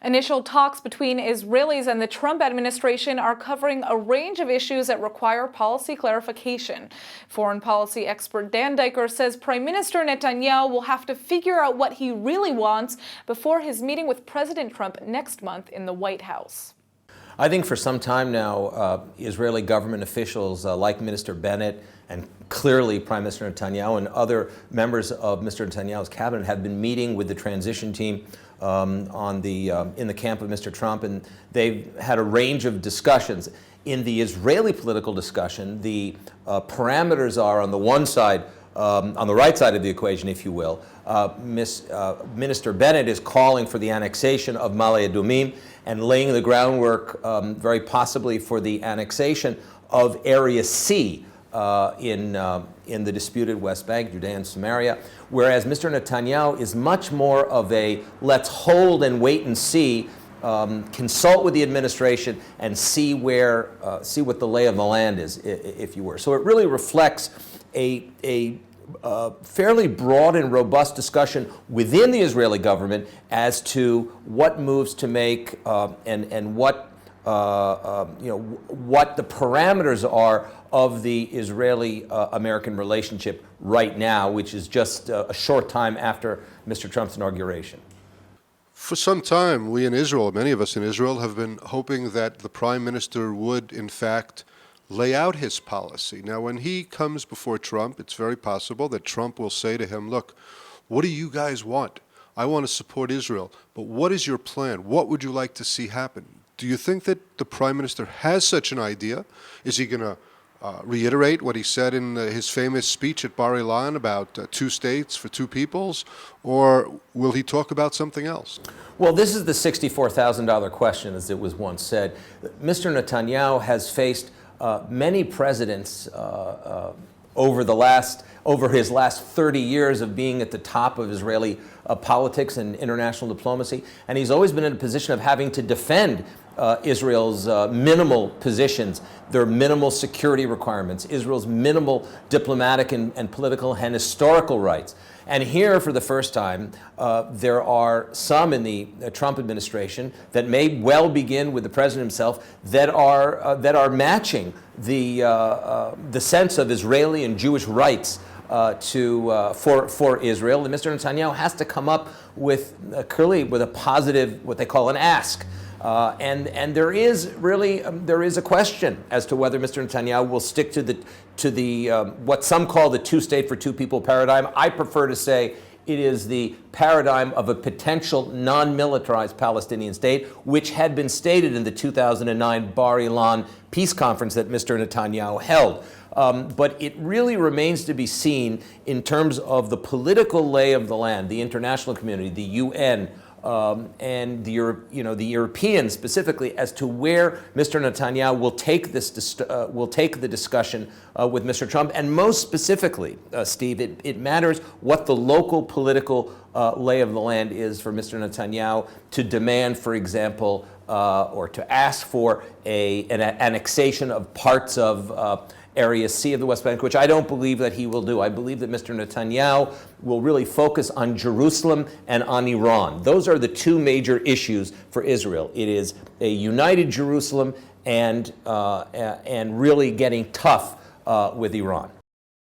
Initial talks between Israelis and the Trump administration are covering a range of issues that require policy clarification. Foreign policy expert Dan Diker says Prime Minister Netanyahu will have to figure out what he really wants before his meeting with President Trump next month in the White House. I think for some time now, Israeli government officials like Minister Bennett and clearly Prime Minister Netanyahu and other members of Mr. Netanyahu's cabinet have been meeting with the transition team in the camp of Mr. Trump, and they've had a range of discussions. In the Israeli political discussion, the parameters are on the one side, on the right side of the equation, if you will. Minister Bennett is calling for the annexation of Ma'ale Adumim and laying the groundwork very possibly for the annexation of Area C in the disputed West Bank, Judea and Samaria, whereas Mr. Netanyahu is much more of a let's hold and wait and see, consult with the administration and see what the lay of the land is, if you were. So it really reflects a fairly broad and robust discussion within the Israeli government as to what moves to make and what what the parameters are of the Israeli-American relationship right now, which is just a short time after Mr. Trump's inauguration. For some time, we in Israel, many of us in Israel, have been hoping that the Prime Minister would, in fact, lay out his policy. Now, when he comes before Trump, it's very possible that Trump will say to him, look, what do you guys want? I want to support Israel, but what is your plan? What would you like to see happen? Do you think that the Prime Minister has such an idea? Is he going to reiterate what he said in his famous speech at Bar Ilan about 2 states for 2 peoples, or will he talk about something else? Well, this is the $64,000 question, as it was once said. Mr. Netanyahu has faced many presidents over his last 30 years of being at the top of Israeli politics and international diplomacy, and he's always been in a position of having to defend Israel's minimal positions, their minimal security requirements, Israel's minimal diplomatic and political and historical rights. And here, for the first time, there are some in the Trump administration that may well begin with the president himself that are matching the sense of Israeli and Jewish rights for Israel. And Mr. Netanyahu has to come up with clearly with a positive, what they call an ask. And there is a question as to whether Mr. Netanyahu will stick to the what some call the 2-state for 2 people paradigm. I prefer to say it is the paradigm of a potential non-militarized Palestinian state, which had been stated in the 2009 Bar Ilan peace conference that Mr. Netanyahu held. But it really remains to be seen in terms of the political lay of the land, the international community, the UN, and the Europeans specifically, as to where Mr. Netanyahu will take the discussion with Mr. Trump, and most specifically, Steve, it matters what the local political lay of the land is for Mr. Netanyahu to demand, for example, or to ask for an annexation of parts of Area C of the West Bank, which I don't believe that he will do. I believe that Mr. Netanyahu will really focus on Jerusalem and on Iran. Those are the 2 major issues for Israel. It is a united Jerusalem and really getting tough with Iran.